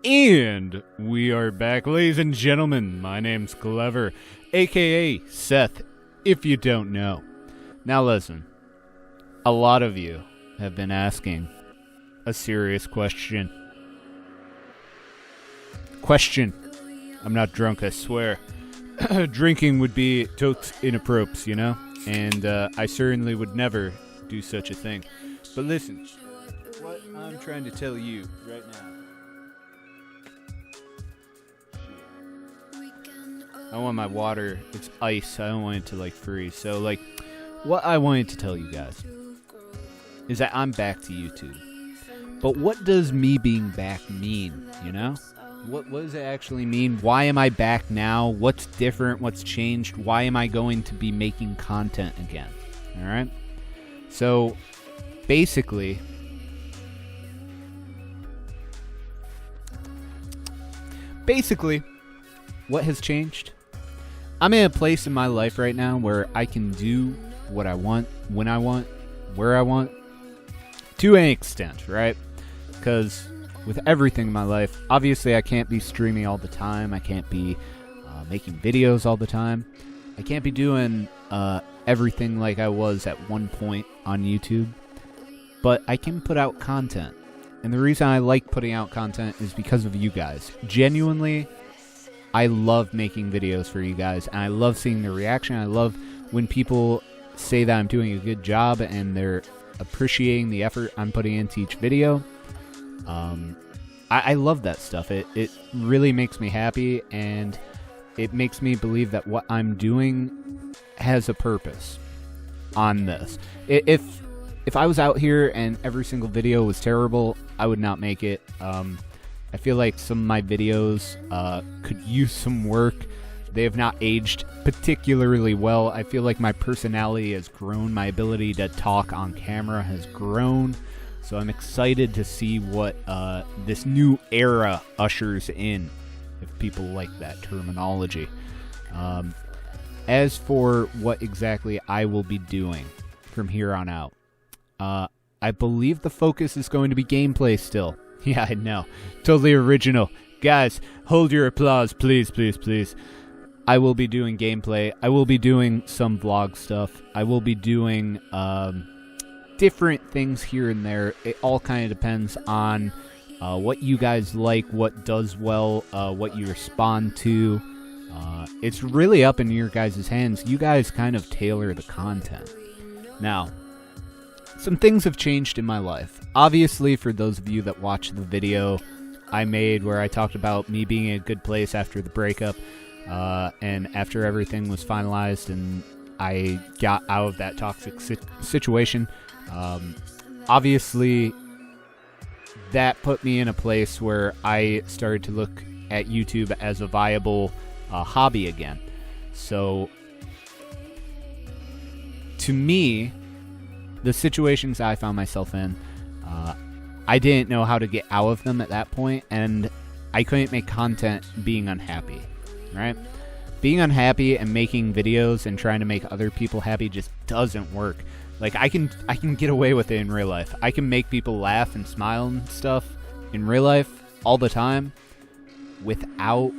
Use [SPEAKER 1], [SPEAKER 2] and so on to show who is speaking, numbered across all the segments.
[SPEAKER 1] And we are back, ladies and gentlemen. My name's Clevr, aka Seth, if you don't know. Now listen, a lot of you have been asking a serious question. I'm not drunk, I swear. Drinking would be totes inappropriate, you know? And I certainly would never do such a thing. But listen, what I'm trying to tell you right now. I want my water, it's ice, I don't want it to like freeze. So like, what I wanted to tell you guys is that I'm back to YouTube. But what does me being back mean, you know? What does it actually mean? Why am I back now? What's different? What's changed? Why am I going to be making content again? Alright? So, basically, what has changed? I'm in a place in my life right now where I can do what I want, when I want, where I want, to an extent, right? Because with everything in my life, obviously I can't be streaming all the time, I can't be making videos all the time, I can't be doing everything like I was at one point on YouTube, but I can put out content. And the reason I like putting out content is because of you guys. Genuinely, I love making videos for you guys, and I love seeing the reaction. I love when people say that I'm doing a good job and they're appreciating the effort I'm putting into each video. I love that stuff. It really makes me happy, and it makes me believe that what I'm doing has a purpose on this. If I was out here and every single video was terrible, I would not make it. I feel like some of my videos could use some work. They have not aged particularly well. I feel like my personality has grown. My ability to talk on camera has grown. So I'm excited to see what this new era ushers in, if people like that terminology. As for what exactly I will be doing from here on out, I believe the focus is going to be gameplay still. Yeah, I know. Totally original. Guys, hold your applause, please, please, please. I will be doing gameplay. I will be doing some vlog stuff. I will be doing different things here and there. It all kind of depends on what you guys like, what does well, what you respond to. It's really up in your guys' hands. You guys kind of tailor the content. Now, some things have changed in my life. Obviously, for those of you that watched the video I made where I talked about me being in a good place after the breakup, and after everything was finalized and I got out of that toxic situation, obviously that put me in a place where I started to look at YouTube as a viable hobby again. So, to me, the situations I found myself in, I didn't know how to get out of them at that point, and I couldn't make content being unhappy, right? Being unhappy and making videos and trying to make other people happy just doesn't work. Like, I can get away with it in real life. I can make people laugh and smile and stuff in real life all the time without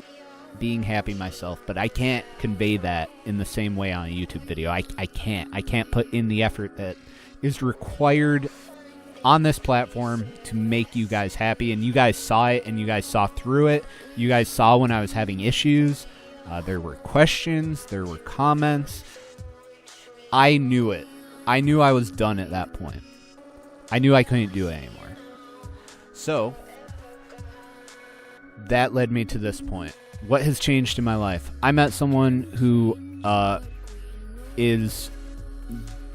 [SPEAKER 1] being happy myself, but I can't convey that in the same way on a YouTube video. I can't put in the effort that is required on this platform to make you guys happy, and you guys saw it, and you guys saw through it. You guys saw when I was having issues. There were questions, there were comments. I knew it. I knew I was done at that point. I knew I couldn't do it anymore. So, that led me to this point. What has changed in my life? I met someone who is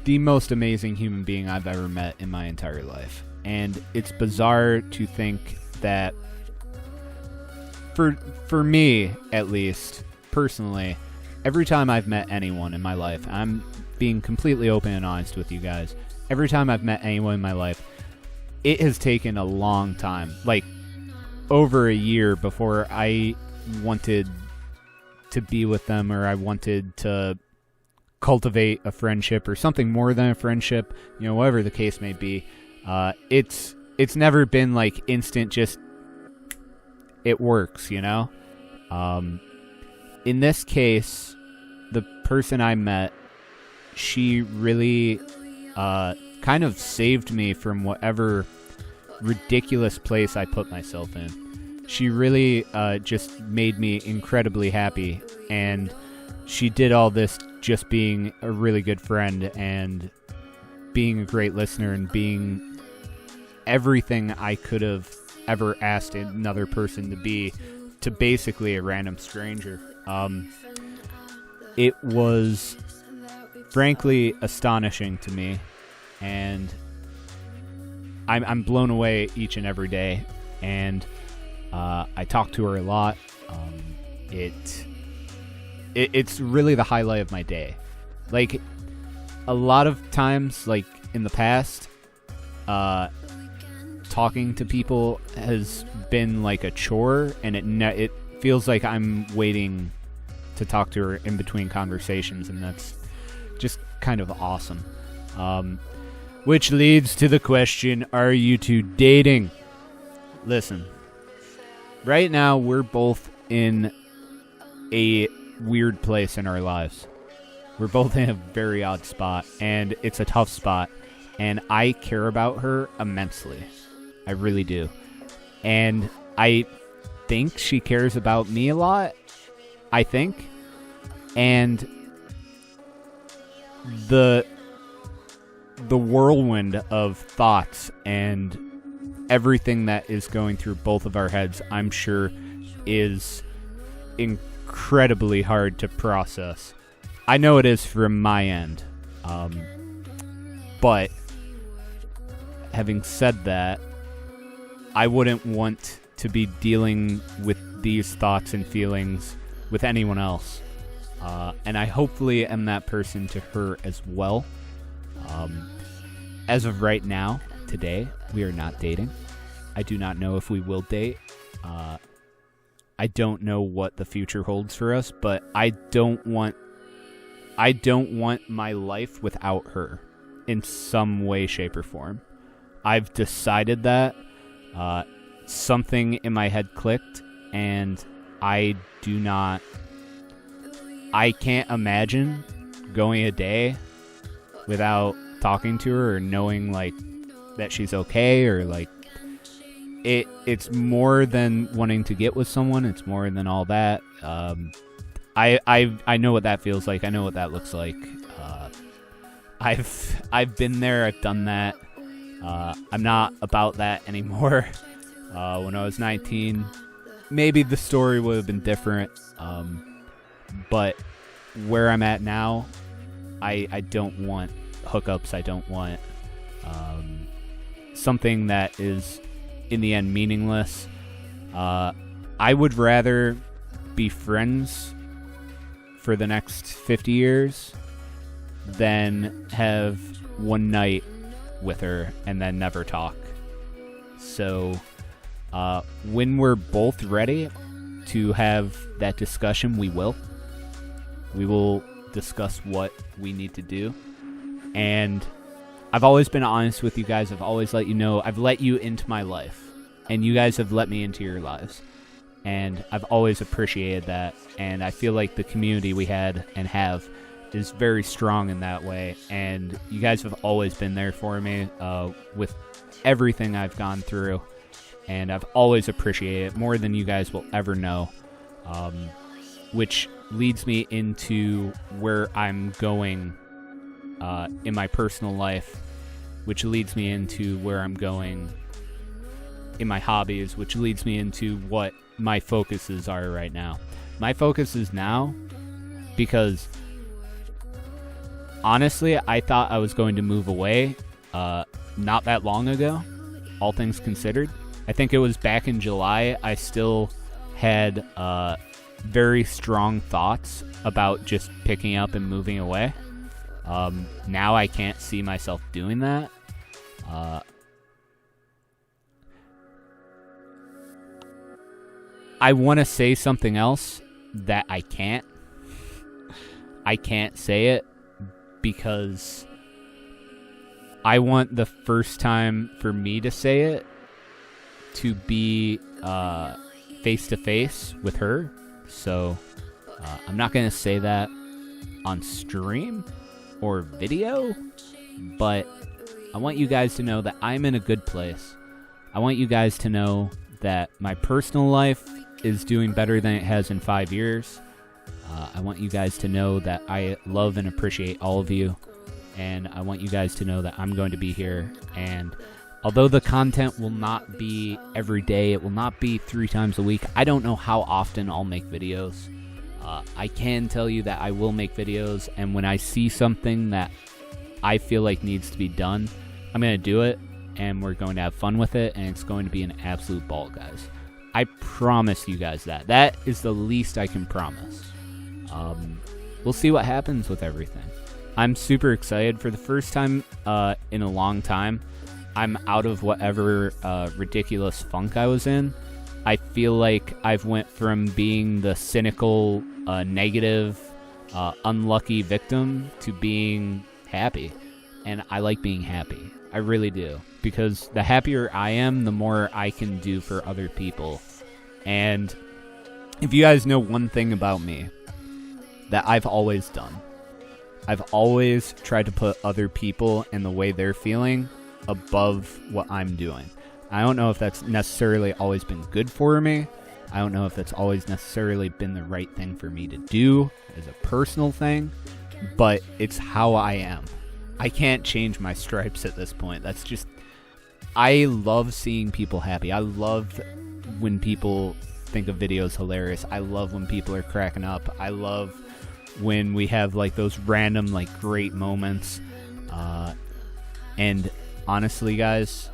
[SPEAKER 1] the most amazing human being I've ever met in my entire life. And it's bizarre to think that, for me, at least, personally, every time I've met anyone in my life, I'm being completely open and honest with you guys, every time I've met anyone in my life, it has taken a long time, like over a year, before I wanted to be with them, or I wanted to cultivate a friendship or something more than a friendship, you know, whatever the case may be. It's never been like instant, just it works, you know? In this case, the person I met, she really kind of saved me from whatever ridiculous place I put myself in. She really just made me incredibly happy, and she did all this just being a really good friend and being a great listener and being everything I could have ever asked another person to be to basically a random stranger. It was frankly astonishing to me, and I'm blown away each and every day, and I talk to her a lot. It's really the highlight of my day. Like, a lot of times, like in the past, talking to people has been like a chore, and it feels like I'm waiting to talk to her in between conversations, and that's just kind of awesome. Which leads to the question, are you two dating? Listen, right now we're both in a weird place in our lives. We're both in a very odd spot, and it's a tough spot, and I care about her immensely. I really do. And I think she cares about me a lot. I think. And the whirlwind of thoughts and everything that is going through both of our heads, I'm sure, is incredibly hard to process. I know it is from my end. But having said that, I wouldn't want to be dealing with these thoughts and feelings with anyone else. And I hopefully am that person to her as well. As of right now, today, we are not dating. I do not know if we will date. I don't know what the future holds for us, but I don't want my life without her in some way, shape, or form. I've decided that. Something in my head clicked, and I can't imagine going a day without talking to her or knowing like that she's okay, or like it's more than wanting to get with someone. It's more than all that. I know what that feels like. I know what that looks like. I've been there. I've done that. I'm not about that anymore. When I was 19, maybe the story would have been different. But where I'm at now, I don't want hookups. I don't want something that is in the end meaningless. I would rather be friends for the next 50 years than have one night with her and then never talk. So when we're both ready to have that discussion, we will discuss what we need to do. And I've always been honest with you guys. I've always let you know. I've let you into my life, and you guys have let me into your lives. And I've always appreciated that. And I feel like the community we had and have is very strong in that way. And you guys have always been there for me with everything I've gone through. And I've always appreciated it more than you guys will ever know. Which leads me into where I'm going in my personal life, which leads me into where I'm going in my hobbies, which leads me into what my focuses are right now. My focus is now, because honestly, I thought I was going to move away not that long ago, all things considered. I think it was back in July. I still had very strong thoughts about just picking up and moving away. Now I can't see myself doing that. I want to say something else that I can't. I can't say it because I want the first time for me to say it to be face-to-face with her. So I'm not going to say that on stream or video, but I want you guys to know that I'm in a good place. I want you guys to know that my personal life is doing better than it has in 5 years. I want you guys to know that I love and appreciate all of you, and I want you guys to know that I'm going to be here. And although the content will not be every day, it will not be 3 times a week, I don't know how often I'll make videos. I can tell you that I will make videos, and when I see something that I feel like needs to be done, I'm going to do it, and we're going to have fun with it, and it's going to be an absolute ball, guys. I promise you guys that. That is the least I can promise. We'll see what happens with everything. I'm super excited. For the first time in a long time, I'm out of whatever ridiculous funk I was in. I feel like I've went from being the cynical, negative, unlucky victim to being happy. And I like being happy. I really do. Because the happier I am, the more I can do for other people. And if you guys know one thing about me that I've always done, I've always tried to put other people and the way they're feeling above what I'm doing. I don't know if that's necessarily always been good for me. I don't know if that's always necessarily been the right thing for me to do as a personal thing, but it's how I am. I can't change my stripes at this point. That's just, I love seeing people happy. I love when people think a video is hilarious. I love when people are cracking up. I love when we have like those random like great moments. And honestly, guys,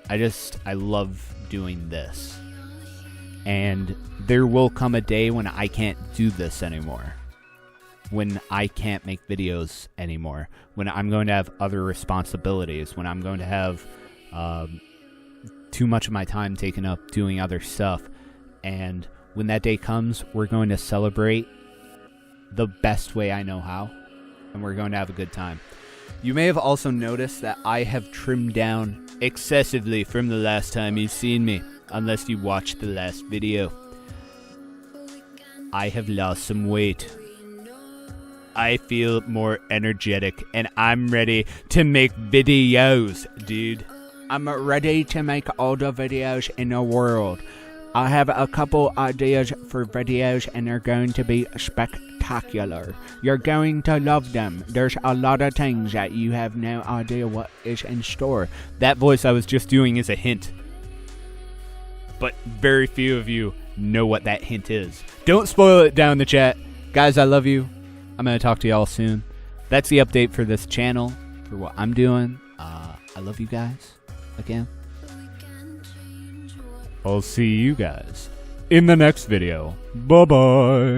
[SPEAKER 1] I love doing this. And there will come a day when I can't do this anymore. When I can't make videos anymore. When I'm going to have other responsibilities. When I'm going to have too much of my time taken up doing other stuff. And when that day comes, we're going to celebrate the best way I know how. And we're going to have a good time. You may have also noticed that I have trimmed down excessively from the last time you've seen me, unless you watched the last video. I have lost some weight. I feel more energetic, and I'm ready to make videos, dude. I'm ready to make all the videos in the world. I have a couple ideas for videos, and they're going to be spectacular. You're going to love them. There's a lot of things that you have no idea what is in store. That voice I was just doing is a hint. But very few of you know what that hint is. Don't spoil it down in the chat. Guys, I love you. I'm going to talk to y'all soon. That's the update for this channel, for what I'm doing. I love you guys again. I'll see you guys in the next video. Bye-bye.